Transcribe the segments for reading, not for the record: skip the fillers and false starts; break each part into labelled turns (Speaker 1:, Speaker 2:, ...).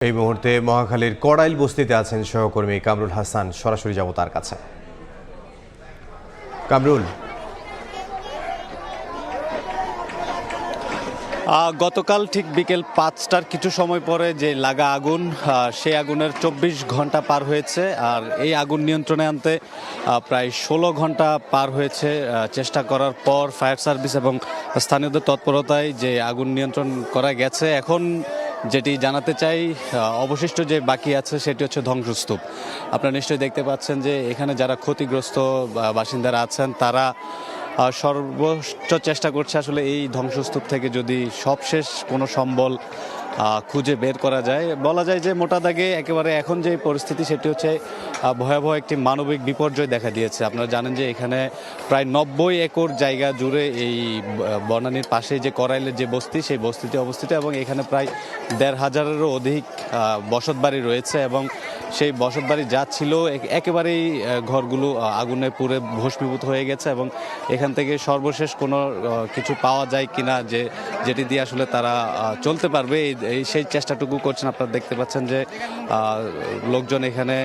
Speaker 1: এই মুহূর্তে মহাখালীর কড়াইল বস্তিতে আছেন সহকর্মী কামরুল হাসান। সরাসরি যাব তার কাছে। কামরুল,
Speaker 2: গতকাল ঠিক বিকেল ৫টার কিছু সময় পরে যে লাগা আগুন, সেই আগুনের ২৪ ঘন্টা পার হয়েছে। আর এই আগুন নিয়ন্ত্রণে আনতে প্রায় ১৬ ঘন্টা পার হয়েছে চেষ্টা করার পর ফায়ার সার্ভিস এবং স্থানীয়দের তৎপরতায় যে আগুন নিয়ন্ত্রণ করা গেছে। এখন যেটি জানাতে চাই, অবশিষ্ট যে বাকি আছে সেটি হচ্ছে ধ্বংসস্তূপ। আপনারা নিশ্চয়ই দেখতে পাচ্ছেন যে এখানে যারা ক্ষতিগ্রস্ত বাসিন্দারা আছেন তারা সর্বোচ্চ চেষ্টা করছে আসলে এই ধ্বংসস্তূপ থেকে যদি সবশেষ কোনো সম্বল খুঁজে বের করা যায়। বলা যায় যে মোটা দাগে একেবারে এখন যে পরিস্থিতি সেটি হচ্ছে ভয়াবহ একটি মানবিক বিপর্যয় দেখা দিয়েছে। আপনারা জানেন যে এখানে প্রায় ৯০ একর জায়গা জুড়ে এই বনানীর পাশে যে কড়াইলের যে বস্তি, সেই বস্তিতে অবস্থিত এবং এখানে প্রায় ১৫০০-এরও অধিক বসতবাড়ি রয়েছে এবং সেই বসতবাড়ি যা ছিল একেবারেই ঘরগুলো আগুনে পুড়ে ভস্মীভূত হয়ে গেছে এবং এখান থেকে সর্বশেষ কোনো কিছু পাওয়া যায় কিনা যেটি দিয়ে আসলে তারা চলতে পারবে সেই চেষ্টাটুকু করছেন। আপনারা দেখতে পাচ্ছেন যে লোকজন এখানে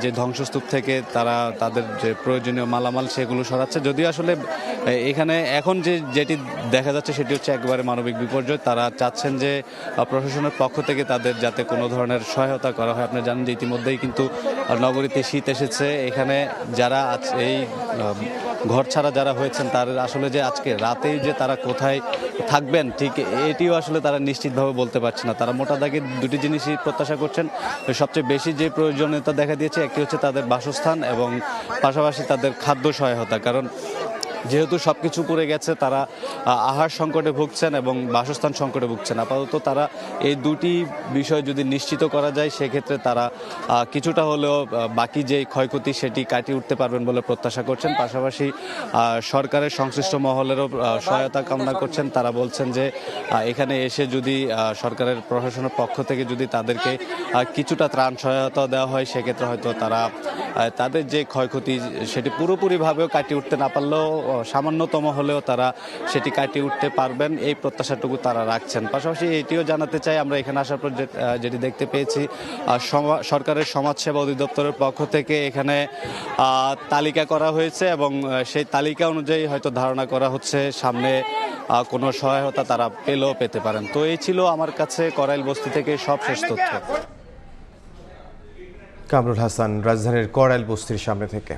Speaker 2: যে ধ্বংসস্তূপ থেকে তারা তাদের যে প্রয়োজনীয় মালামাল সেগুলো সরাচ্ছে। যদিও আসলে এখানে এখন যেটি দেখা যাচ্ছে সেটি হচ্ছে একেবারে মানবিক বিপর্যয়। তারা চাচ্ছেন যে প্রশাসনের পক্ষ থেকে তাদের যাতে কোনো ধরনের সহায়তা করা হয়। আপনারা জানেন যে ইতিমধ্যেই কিন্তু নগরীতে শীত এসেছে। এখানে যারা এই ঘর ছাড়া যারা হয়েছেন তার আসলে যে আজকে রাতেই যে তারা কোথায় থাকবেন ঠিক এটিও আসলে তারা নিশ্চিতভাবে বলতে পারছে না। তারা মোটা দাগে দুটি জিনিসই প্রত্যাশা করছেন। সবচেয়ে বেশি যে প্রয়োজনীয়তা দেখা দিয়েছে একটি হচ্ছে তাদের বাসস্থান এবং পাশাপাশি তাদের খাদ্য সহায়তা। কারণ যেহেতু সব কিছু পুড়ে গেছে, তারা আহার সংকটে ভুগছেন এবং বাসস্থান সংকটে ভুগছেন। আপাতত তারা এই দুটি বিষয় যদি নিশ্চিত করা যায় সেক্ষেত্রে তারা কিছুটা হলেও বাকি যে ক্ষয়ক্ষতি সেটি কাটিয়ে উঠতে পারবেন বলে প্রত্যাশা করছেন। পাশাপাশি সরকারের সংশ্লিষ্ট মহলেরও সহায়তা কামনা করছেন। তারা বলছেন যে এখানে এসে যদি সরকারের প্রশাসনের পক্ষ থেকে যদি তাদেরকে কিছুটা ত্রাণ সহায়তা দেওয়া হয় সেক্ষেত্রে হয়তো তারা তাদের যে ক্ষয়ক্ষতি সেটি পুরোপুরিভাবেও কাটিয়ে উঠতে না পারলেও সামান্যতম হলেও তারা সেটি কাটিয়ে উঠতে পারবেন এই প্রত্যাশাটুকু তারা রাখছেন। পাশাপাশি এটিও জানাতে চাই, আমরা এখানে আসার পর যেটি দেখতে পেয়েছি সরকারের সমাজসেবা অধিদপ্তরের পক্ষ থেকে এখানে তালিকা করা হয়েছে এবং সেই তালিকা অনুযায়ী হয়তো ধারণা করা হচ্ছে সামনে কোনো সহায়তা তারা পেলেও পেতে পারেন। তো এই ছিল আমার কাছে কড়াইল বস্তি থেকে সবশেষ তথ্য।
Speaker 1: কামরুল হাসান রাজধানীর কড়াইল বস্তির সামনে থেকে।